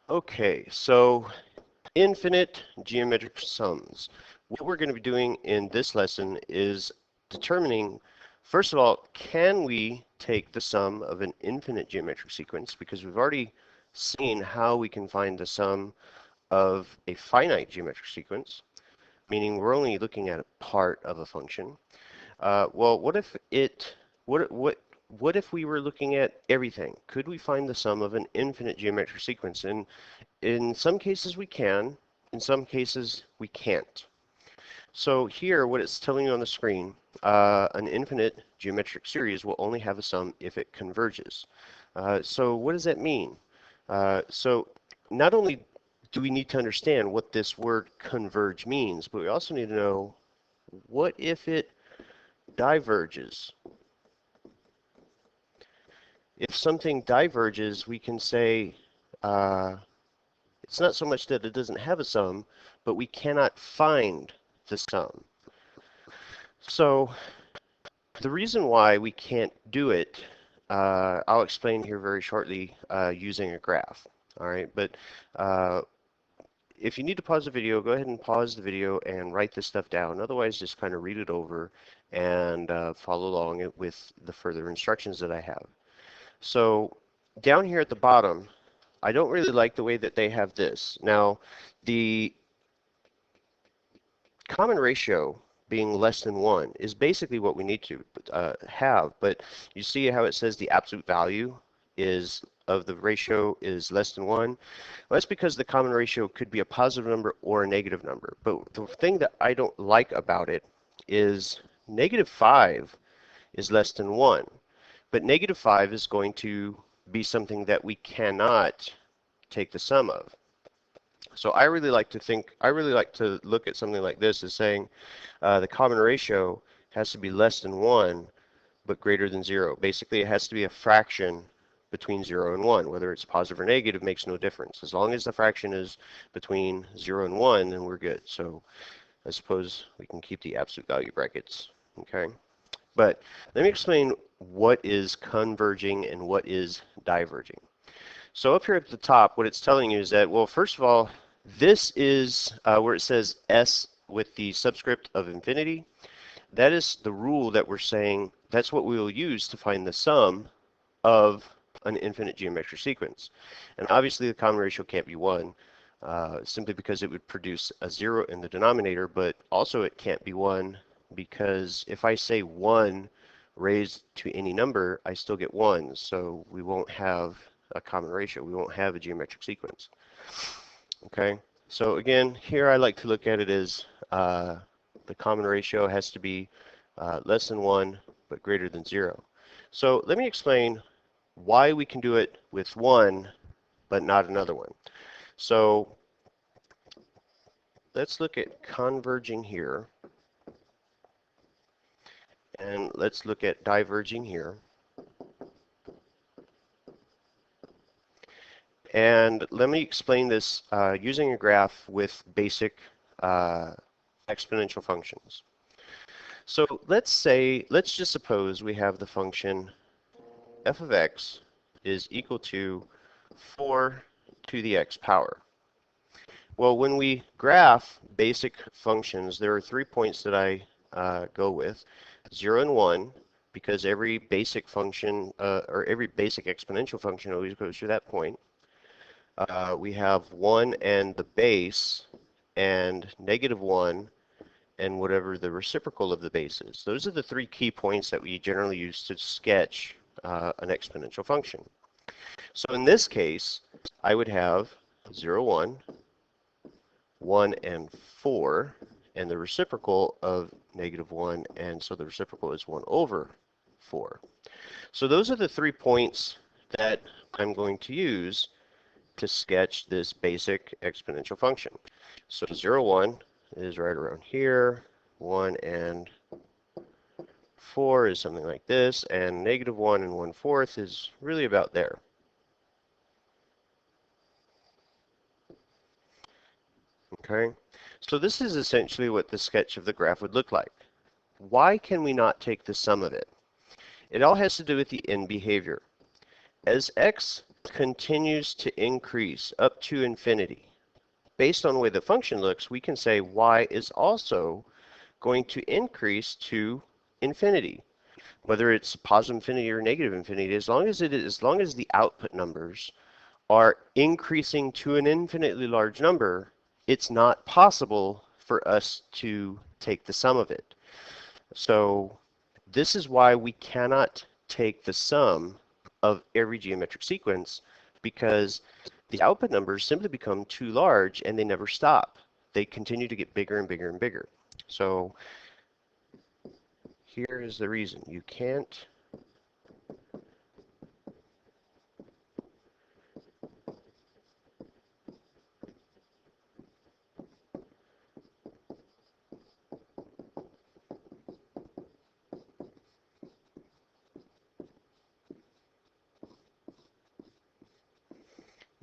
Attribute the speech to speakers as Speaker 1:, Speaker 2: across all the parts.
Speaker 1: Okay, so infinite geometric sums. What we're going to be doing in this lesson is determining, first of all, can we take the sum of an infinite geometric sequence? Because we've already seen how we can find the sum of a finite geometric sequence, meaning we're only looking at a part of a function. Well, what if we were looking at everything? Could we find the sum of an infinite geometric sequence? And in some cases we can, in some cases we can't. So here, what it's telling you on the screen, an infinite geometric series will only have a sum if it converges. So what does that mean? So not only do we need to understand what this word converge means, but we also need to know, what if it diverges? If something diverges, we can say it's not so much that it doesn't have a sum, but we cannot find the sum. So the reason why we can't do it, I'll explain here very shortly using a graph. All right, but if you need to pause the video, go ahead and pause the video and write this stuff down. Otherwise, just kind of read it over and follow along with the further instructions that I have. So down here at the bottom, I don't really like the way that they have this. Now, the common ratio being less than 1 is basically what we need to have, but you see how it says the absolute value is of the ratio is less than 1? Well, that's because the common ratio could be a positive number or a negative number. But the thing that I don't like about it is -5 is less than 1. But -5 is going to be something that we cannot take the sum of. So I really like to look at something like this as saying the common ratio has to be less than 1 but greater than 0. Basically, it has to be a fraction between 0 and 1. Whether it's positive or negative makes no difference. As long as the fraction is between 0 and 1, then we're good. So I suppose we can keep the absolute value brackets. Okay. But let me explain what is converging and what is diverging. So up here at the top, what it's telling you is that, well, first of all, this is where it says S with the subscript of infinity. That is the rule that we're saying that's what we will use to find the sum of an infinite geometric sequence. And obviously the common ratio can't be 1 simply because it would produce a 0 in the denominator, but also it can't be 1 because if I say 1 raised to any number, I still get 1, so we won't have a common ratio. We won't have a geometric sequence. Okay, so again, here I like to look at it as the common ratio has to be less than 1 but greater than 0. So let me explain why we can do it with one but not another one. So let's look at converging here, and let's look at diverging here. And let me explain this using a graph with basic exponential functions. So let's just suppose we have the function f of x is equal to 4 to the x power. Well, when we graph basic functions, there are 3 points that I go with, 0 and 1, because every basic function, or every basic exponential function always goes through that point. We have 1 and the base, and -1, and whatever the reciprocal of the base is. Those are the 3 key points that we generally use to sketch an exponential function. So in this case, I would have 0, 1, 1 and 4, and the reciprocal of -1, and so the reciprocal is 1 over 4. So those are the 3 points that I'm going to use to sketch this basic exponential function. So 0, 1 is right around here, 1 and 4 is something like this, and -1 and 1/4 is really about there. Okay, so this is essentially what the sketch of the graph would look like. Why can we not take the sum of it? It all has to do with the end behavior. As x continues to increase up to infinity. Based on the way the function looks, we can say y is also going to increase to infinity. Whether it's positive infinity or negative infinity, as long as the output numbers are increasing to an infinitely large number, it's not possible for us to take the sum of it. So this is why we cannot take the sum of every geometric sequence, because the output numbers simply become too large and they never stop. They continue to get bigger and bigger and bigger. So here is the reason. You can't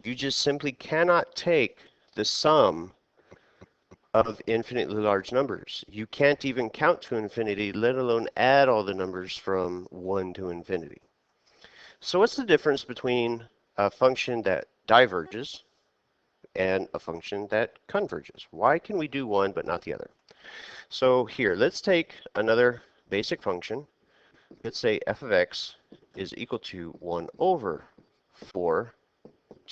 Speaker 1: you just simply cannot take the sum of infinitely large numbers. You can't even count to infinity, let alone add all the numbers from 1 to infinity. So what's the difference between a function that diverges and a function that converges? Why can we do one but not the other? So here, let's take another basic function. Let's say f of x is equal to 1 over 4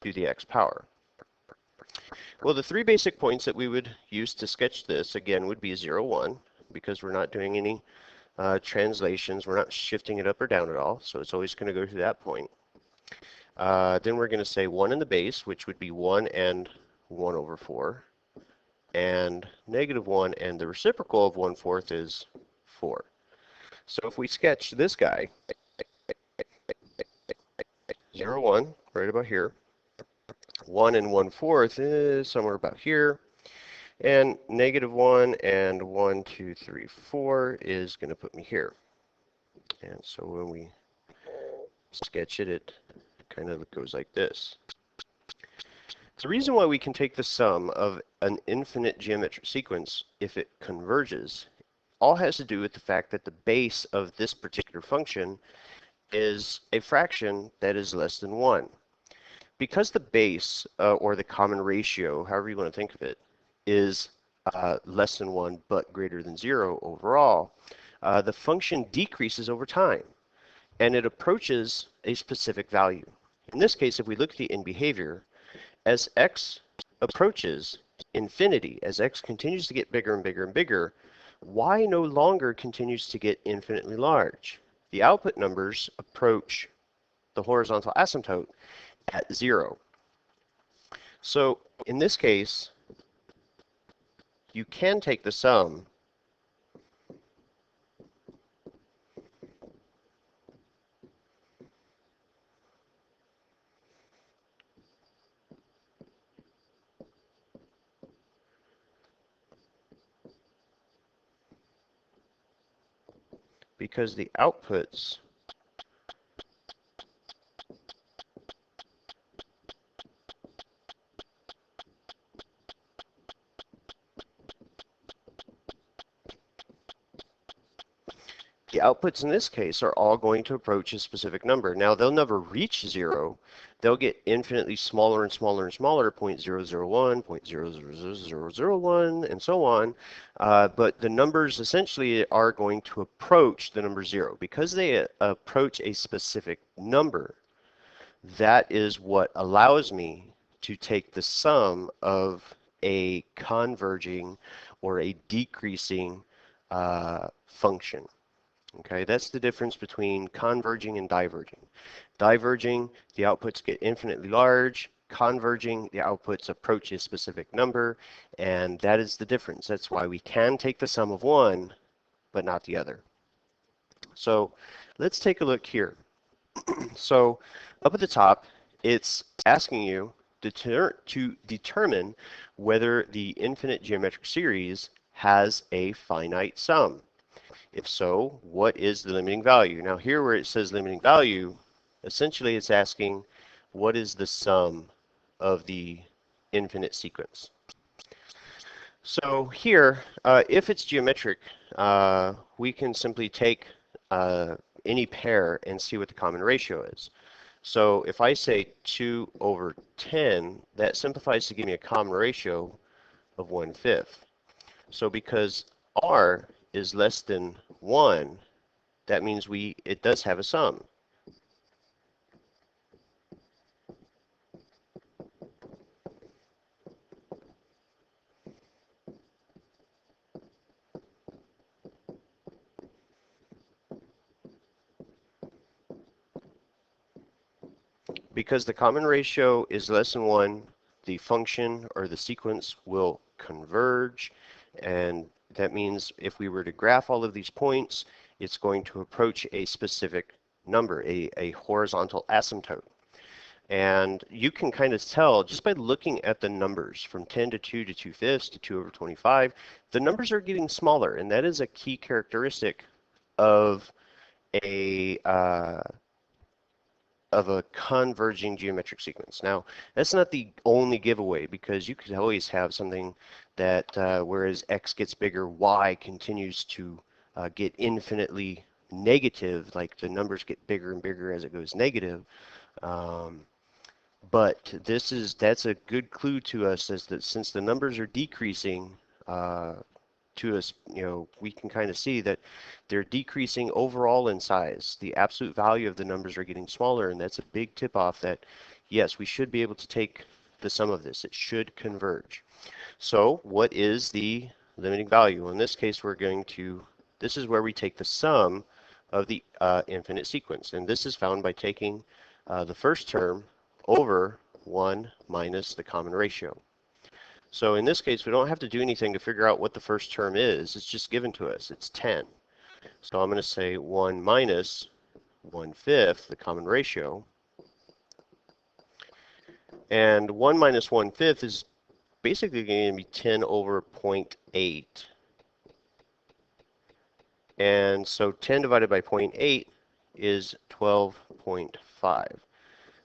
Speaker 1: to the x power. Well, the three basic points that we would use to sketch this, again, would be 0, 1, because we're not doing any translations. We're not shifting it up or down at all, so it's always going to go to that point. Then we're going to say 1 in the base, which would be 1 and 1 over 4. And negative 1, and the reciprocal of 1/4 is 4. So if we sketch this guy, 0, 1, right about here. 1 and 1/4 is somewhere about here. And negative 1 and 1, 2, 3, 4 is going to put me here. And so when we sketch it, it kind of goes like this. The reason why we can take the sum of an infinite geometric sequence if it converges all has to do with the fact that the base of this particular function is a fraction that is less than 1. Because the base, or the common ratio, however you want to think of it, is less than 1 but greater than 0 overall, the function decreases over time and it approaches a specific value. In this case, if we look at the end behavior, as x approaches infinity, as x continues to get bigger and bigger and bigger, y no longer continues to get infinitely large. The output numbers approach the horizontal asymptote at 0. So in this case, you can take the sum because the outputs in this case are all going to approach a specific number. Now, they'll never reach 0. They'll get infinitely smaller and smaller and smaller, 0.001, 0.00001, and so on. But the numbers essentially are going to approach the number 0. Because they approach a specific number, that is what allows me to take the sum of a converging or a decreasing function. Okay, that's the difference between converging and diverging. Diverging, the outputs get infinitely large. Converging, the outputs approach a specific number, and that is the difference. That's why we can take the sum of one, but not the other. So let's take a look here. So up at the top, it's asking you to determine whether the infinite geometric series has a finite sum. If so, what is the limiting value? Now here where it says limiting value, essentially it's asking what is the sum of the infinite sequence. So here, if it's geometric, we can simply take any pair and see what the common ratio is. So if I say 2 over 10, that simplifies to give me a common ratio of 1/5. So because r is less than 1, that means it does have a sum. Because the common ratio is less than 1, the function or the sequence will converge, and that means if we were to graph all of these points, it's going to approach a specific number, a horizontal asymptote. And you can kind of tell just by looking at the numbers from 10 to 2 to 2/5 to 2 over 25, the numbers are getting smaller, and that is a key characteristic of a uh, of a converging geometric sequence. Now, that's not the only giveaway, because you could always have something that whereas x gets bigger, y continues to get infinitely negative, like the numbers get bigger and bigger as it goes negative. Um, but that's a good clue to us, is that since the numbers are decreasing, uh, to us, we can kind of see that they're decreasing overall in size. The absolute value of the numbers are getting smaller, and that's a big tip-off that, yes, we should be able to take the sum of this. It should converge. So what is the limiting value? In this case, this is where we take the sum of the infinite sequence, and this is found by taking the first term over 1 minus the common ratio. So in this case, we don't have to do anything to figure out what the first term is. It's just given to us. It's 10. So I'm going to say 1 minus 1/5, the common ratio. And 1 minus 1/5 is basically going to be 10 over 0.8. And so 10 divided by 0.8 is 12.5.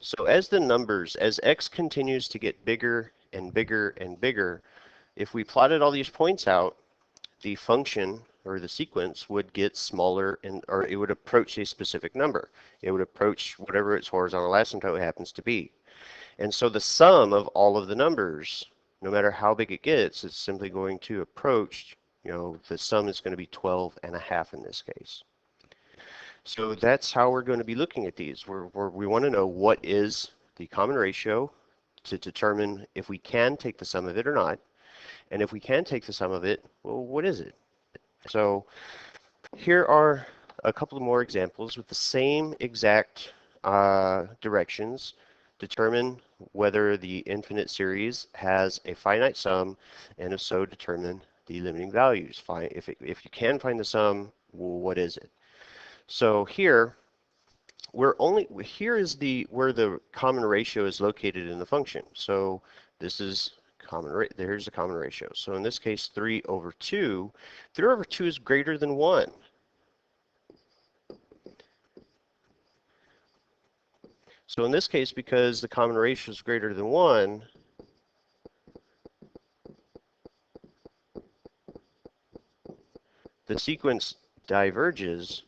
Speaker 1: So as x continues to get bigger and bigger and bigger, if we plotted all these points out, the function or the sequence would get smaller, or it would approach a specific number. It would approach whatever its horizontal asymptote happens to be. And so the sum of all of the numbers, no matter how big it gets, is simply going to approach, the sum is going to be 12.5 in this case. So that's how we're going to be looking at these. We want to know what is the common ratio to determine if we can take the sum of it or not. And if we can take the sum of it, well, what is it? So here are a couple more examples with the same exact directions. Determine whether the infinite series has a finite sum, and if so, determine the limiting values. If you can find the sum, well, what is it? So here where the common ratio is located in the function. So this is there's the common ratio. So in this case, 3 over 2 is greater than 1. So in this case, because the common ratio is greater than 1, the sequence diverges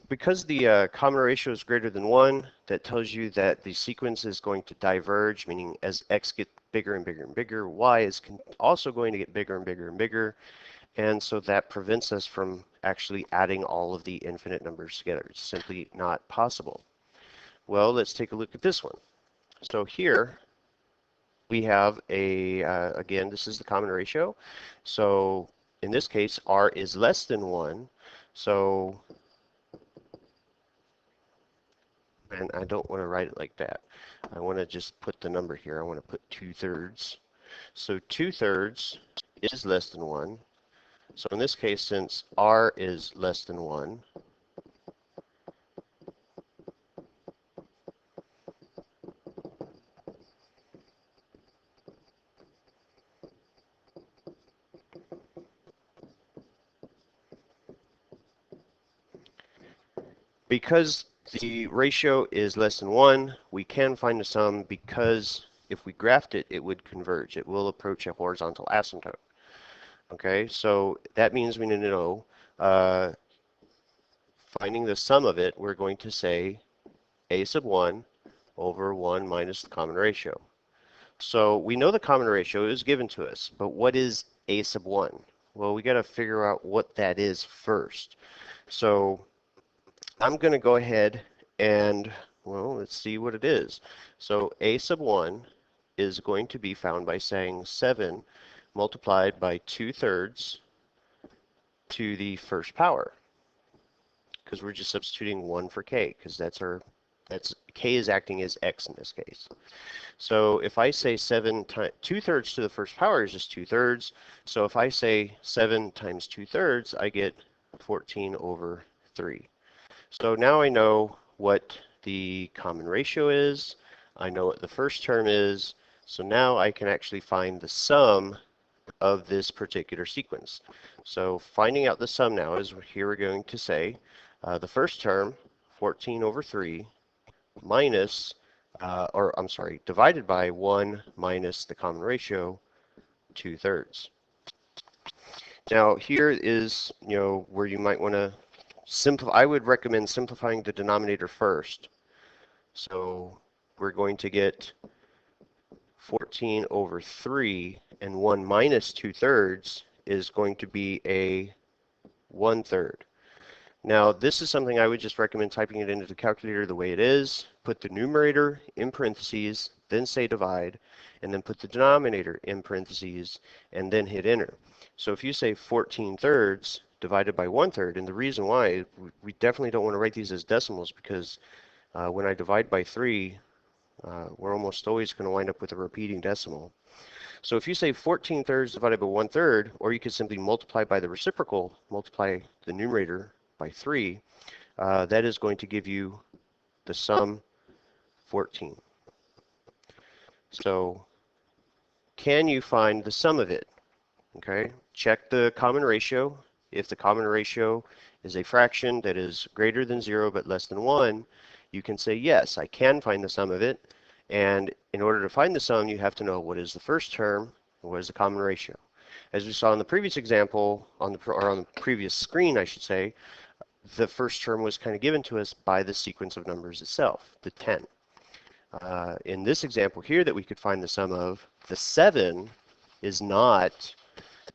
Speaker 1: because the common ratio is greater than 1. That tells you that the sequence is going to diverge, meaning as x gets bigger and bigger and bigger, y is also going to get bigger and bigger and bigger. And so that prevents us from actually adding all of the infinite numbers together. It's simply not possible. Well, let's take a look at this one. So here we have again, this is the common ratio. So in this case, r is less than 1. So, and I don't want to write it like that. I want to just put the number here. I want to put 2/3. So 2/3 is less than 1. So in this case, since r is less than 1, because the ratio is less than 1, we can find the sum because if we graphed it, it would converge. It will approach a horizontal asymptote. Okay, so that means we need to know, finding the sum of it, we're going to say a sub 1 over 1 minus the common ratio. So we know the common ratio is given to us, but what is a sub 1? Well, we got to figure out what that is first. So I'm going to go ahead and, well, let's see what it is. So a sub 1 is going to be found by saying 7 multiplied by 2/3 to the first power, because we're just substituting 1 for k, because that's k is acting as x in this case. So if I say 7 times 2/3 to the first power is just 2/3. So if I say 7 times 2/3, I get 14 over 3. So now I know what the common ratio is. I know what the first term is. So now I can actually find the sum of this particular sequence. So finding out the sum now is here we're going to say the first term, 14 over 3, minus, or I'm sorry, divided by 1 minus the common ratio, 2/3. Now here is, where you might want to simplify. I would recommend simplifying the denominator first. So we're going to get 14 over 3, and 1 minus 2/3 is going to be a 1/3. Now, this is something I would just recommend typing it into the calculator the way it is. Put the numerator in parentheses, then say divide, and then put the denominator in parentheses, and then hit enter. So if you say 14/3 divided by 1/3, and the reason why, we definitely don't want to write these as decimals, because when I divide by 3, we're almost always going to wind up with a repeating decimal. So if you say 14/3 divided by 1/3, or you could simply multiply by the reciprocal, multiply the numerator by 3, that is going to give you the sum 14. So can you find the sum of it? Okay, check the common ratio. If the common ratio is a fraction that is greater than 0 but less than 1, you can say, yes, I can find the sum of it. And in order to find the sum, you have to know what is the first term and what is the common ratio. As we saw in the previous example, on the previous screen, I should say, the first term was kind of given to us by the sequence of numbers itself, the 10. In this example here that we could find the sum of, the 7 is not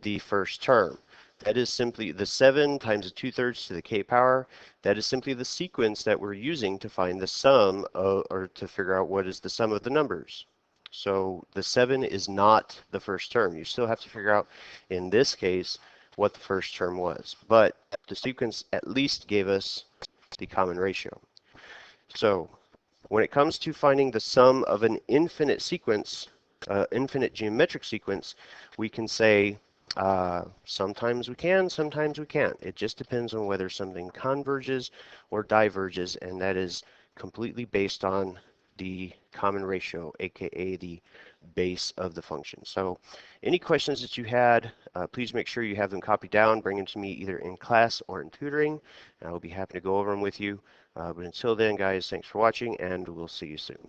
Speaker 1: the first term. That is simply the 7 times the 2/3 to the k power. That is simply the sequence that we're using to find the sum of, or to figure out what is the sum of the numbers. So the 7 is not the first term. You still have to figure out, in this case, what the first term was. But the sequence at least gave us the common ratio. So when it comes to finding the sum of an infinite sequence, infinite geometric sequence, we can say sometimes we can, sometimes we can't. It just depends on whether something converges or diverges, and that is completely based on the common ratio, aka the base of the function. So any questions that you had, please make sure you have them copied down, bring them to me either in class or in tutoring, and I will be happy to go over them with you. But until then, guys, thanks for watching, and we'll see you soon.